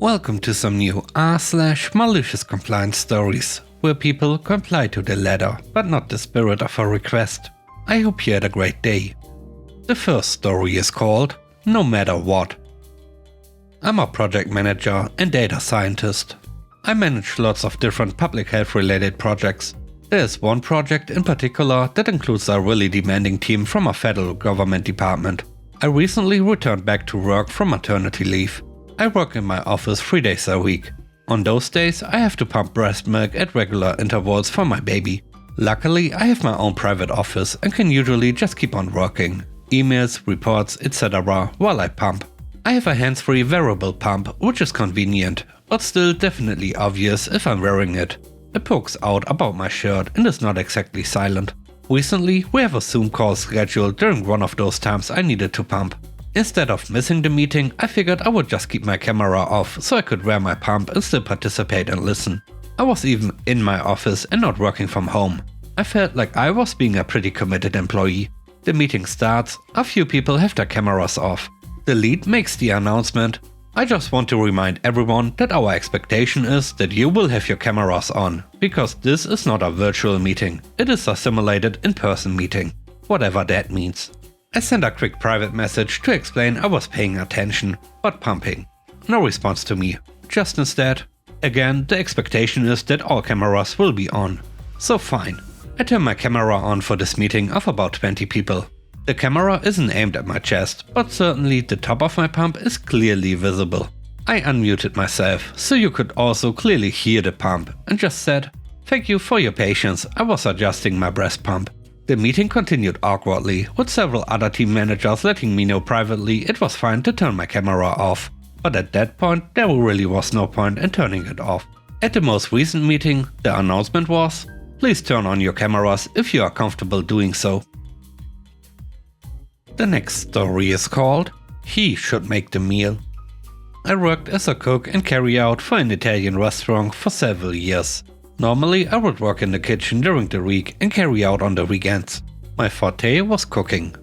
Welcome to some new r/malicious compliance stories, where people comply to the letter, but not the spirit of a request. I hope you had a great day. The first story is called No Matter What. I'm a project manager and data scientist. I manage lots of different public health related projects. There's one project in particular that includes a really demanding team from a federal government department. I recently returned back to work from maternity leave. I work in my office 3 days a week. On those days I have to pump breast milk at regular intervals for my baby. Luckily I have my own private office and can usually just keep on working. Emails, reports, etc. while I pump. I have a hands-free wearable pump, which is convenient, but still definitely obvious if I'm wearing it. It pokes out about my shirt and is not exactly silent. Recently we have a Zoom call scheduled during one of those times I needed to pump. Instead of missing the meeting, I figured I would just keep my camera off so I could wear my pump and still participate and listen. I was even in my office and not working from home. I felt like I was being a pretty committed employee. The meeting starts, a few people have their cameras off. The lead makes the announcement. I just want to remind everyone that our expectation is that you will have your cameras on, because this is not a virtual meeting, it is a simulated in-person meeting, whatever that means. I sent a quick private message to explain I was paying attention, but pumping. No response to me, just instead. Again, the expectation is that all cameras will be on. So fine. I turn my camera on for this meeting of about 20 people. The camera isn't aimed at my chest, but certainly the top of my pump is clearly visible. I unmuted myself, so you could also clearly hear the pump, and just said, "Thank you for your patience, I was adjusting my breast pump." The meeting continued awkwardly, with several other team managers letting me know privately it was fine to turn my camera off. But at that point, there really was no point in turning it off. At the most recent meeting, the announcement was, "Please turn on your cameras if you are comfortable doing so." The next story is called He Should Make the Meal. I worked as a cook and carry-out for an Italian restaurant for several years. Normally I would work in the kitchen during the week and carry out on the weekends. My forte was cooking.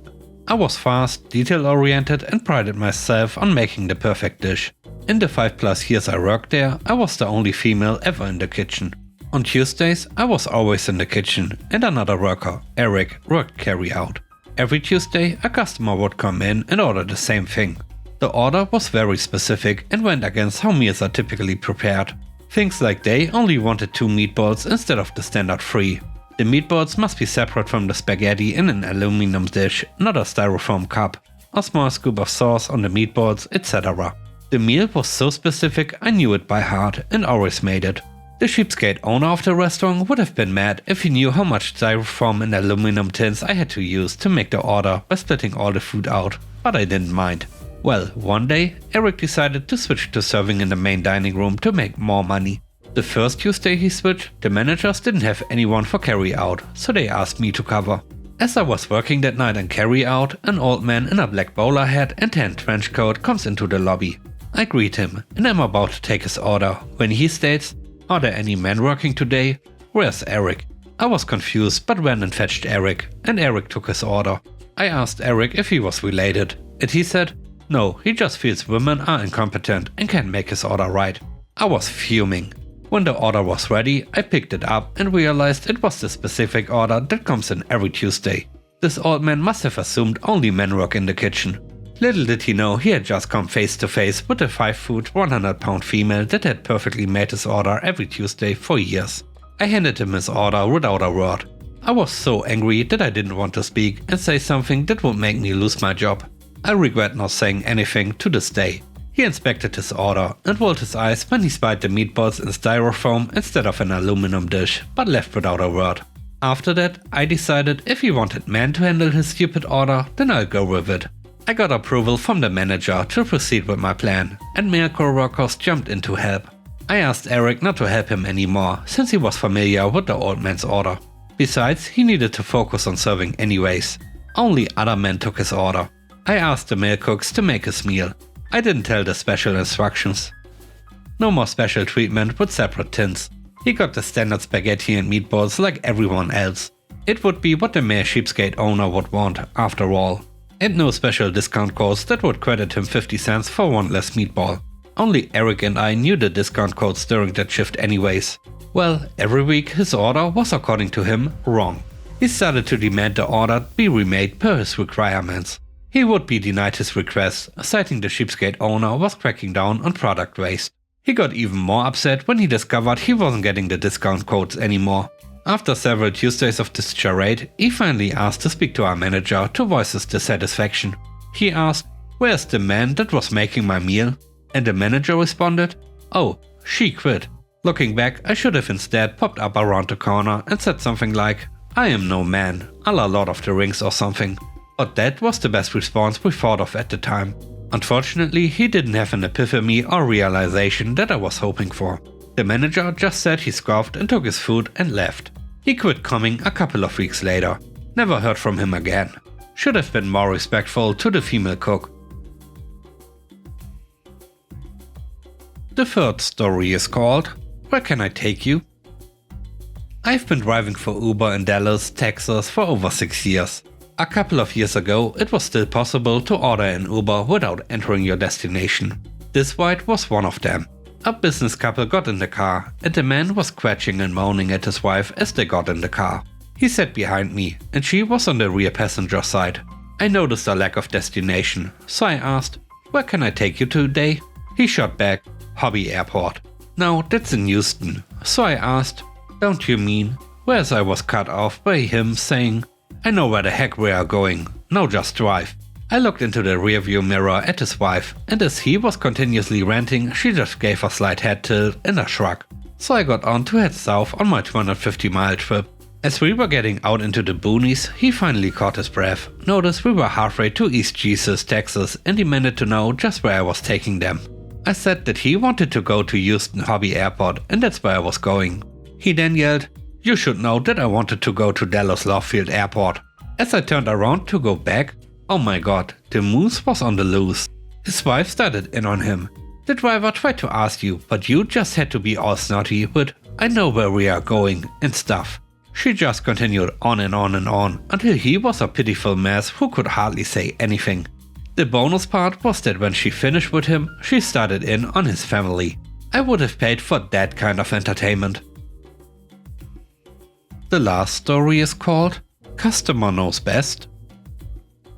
I was fast, detail-oriented and prided myself on making the perfect dish. In the 5+ years I worked there, I was the only female ever in the kitchen. On Tuesdays I was always in the kitchen and another worker, Eric, worked carry-out. Every Tuesday a customer would come in and order the same thing. The order was very specific and went against how meals are typically prepared. Things like they only wanted 2 meatballs instead of the standard 3. The meatballs must be separate from the spaghetti in an aluminum dish, not a styrofoam cup. A small scoop of sauce on the meatballs, etc. The meal was so specific I knew it by heart and always made it. The cheapskate owner of the restaurant would have been mad if he knew how much styrofoam and aluminum tins I had to use to make the order by splitting all the food out, but I didn't mind. Well, one day, Eric decided to switch to serving in the main dining room to make more money. The first Tuesday he switched, the managers didn't have anyone for carry-out, so they asked me to cover. As I was working that night in carry-out, an old man in a black bowler hat and tan trench coat comes into the lobby. I greet him, and I'm about to take his order, when he states, "Are there any men working today? Where's Eric?" I was confused but ran and fetched Eric, and Eric took his order. I asked Eric if he was related, and he said, "No, he just feels women are incompetent and can't make his order right." I was fuming. When the order was ready, I picked it up and realized it was the specific order that comes in every Tuesday. This old man must have assumed only men work in the kitchen. Little did he know he had just come face to face with a 5-foot, 100-pound female that had perfectly made his order every Tuesday for years. I handed him his order without a word. I was so angry that I didn't want to speak and say something that would make me lose my job. I regret not saying anything to this day. He inspected his order and rolled his eyes when he spied the meatballs in styrofoam instead of an aluminum dish, but left without a word. After that, I decided if he wanted men to handle his stupid order, then I'll go with it. I got approval from the manager to proceed with my plan, and male co-workers jumped in to help. I asked Eric not to help him anymore, since he was familiar with the old man's order. Besides, he needed to focus on serving anyways. Only other men took his order. I asked the male cooks to make his meal. I didn't tell the special instructions. No more special treatment with separate tins. He got the standard spaghetti and meatballs like everyone else. It would be what the male cheapskate owner would want, after all. And no special discount codes that would credit him 50 cents for one less meatball. Only Eric and I knew the discount codes during that shift anyways. Well, every week his order was, according to him, wrong. He started to demand the order be remade per his requirements. He would be denied his request, citing the cheapskate owner was cracking down on product waste. He got even more upset when he discovered he wasn't getting the discount codes anymore. After several Tuesdays of this charade, he finally asked to speak to our manager to voice his dissatisfaction. He asked, "Where's the man that was making my meal?" And the manager responded, "Oh, she quit." Looking back, I should have instead popped up around the corner and said something like, "I am no man, a la Lord of the Rings or something." But that was the best response we thought of at the time. Unfortunately, he didn't have an epiphany or realization that I was hoping for. The manager just said he scoffed and took his food and left. He quit coming a couple of weeks later. Never heard from him again. Should have been more respectful to the female cook. The third story is called, "Where Can I Take You?" I've been driving for Uber in Dallas, Texas for over 6 years. A couple of years ago, it was still possible to order an Uber without entering your destination. This ride was one of them. A business couple got in the car, and the man was scratching and moaning at his wife as they got in the car. He sat behind me, and she was on the rear passenger side. I noticed a lack of destination, so I asked, "Where can I take you today?" He shot back, "Hobby Airport." Now that's in Houston, so I asked, "Don't you mean?" Whereas I was cut off by him saying, "I know where the heck we are going, now just drive." I looked into the rearview mirror at his wife, and as he was continuously ranting, she just gave a slight head tilt and a shrug. So I got on to head south on my 250-mile trip. As we were getting out into the boonies, he finally caught his breath, noticed we were halfway to East Jesus, Texas, and demanded to know just where I was taking them. I said that he wanted to go to Houston Hobby Airport, and that's where I was going. He then yelled, "You should know that I wanted to go to Dallas Love Field Airport." As I turned around to go back, oh my god, the moose was on the loose. His wife started in on him. "The driver tried to ask you, but you just had to be all snotty with, 'I know where we are going,' and stuff." She just continued on and on and on until he was a pitiful mess who could hardly say anything. The bonus part was that when she finished with him, she started in on his family. I would have paid for that kind of entertainment. The last story is called, "Customer Knows Best."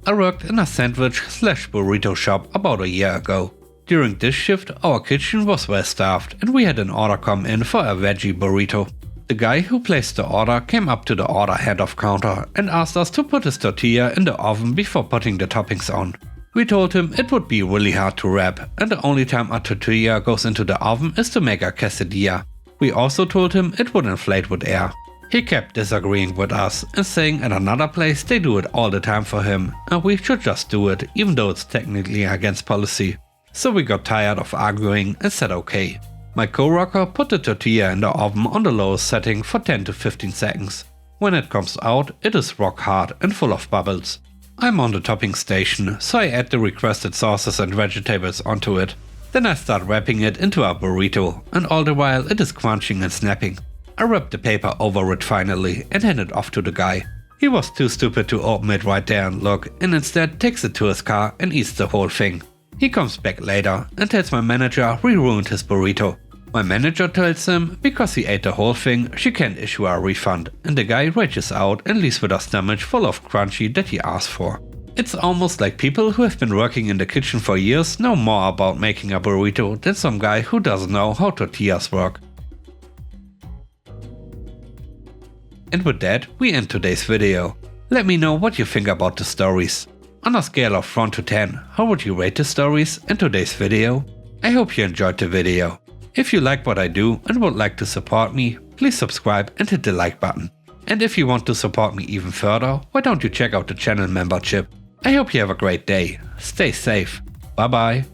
I worked in a sandwich/burrito shop about a year ago. During this shift, our kitchen was well staffed and we had an order come in for a veggie burrito. The guy who placed the order came up to the order handoff counter and asked us to put his tortilla in the oven before putting the toppings on. We told him it would be really hard to wrap, and the only time a tortilla goes into the oven is to make a quesadilla. We also told him it would inflate with air. He kept disagreeing with us and saying at another place they do it all the time for him and we should just do it even though it's technically against policy. So we got tired of arguing and said okay. My coworker put the tortilla in the oven on the lowest setting for 10 to 15 seconds. When it comes out, it is rock hard and full of bubbles. I'm on the topping station, so I add the requested sauces and vegetables onto it. Then I start wrapping it into a burrito, and all the while it is crunching and snapping. I wrap the paper over it finally and hand it off to the guy. He was too stupid to open it right there and look, and instead takes it to his car and eats the whole thing. He comes back later and tells my manager we ruined his burrito. My manager tells him because he ate the whole thing she can't issue a refund, and the guy rages out and leaves with a stomach full of crunchy that he asked for. It's almost like people who have been working in the kitchen for years know more about making a burrito than some guy who doesn't know how tortillas work. And with that, we end today's video. Let me know what you think about the stories. On a scale of 1 to 10, how would you rate the stories in today's video? I hope you enjoyed the video. If you like what I do and would like to support me, please subscribe and hit the like button. And if you want to support me even further, why don't you check out the channel membership? I hope you have a great day. Stay safe. Bye bye.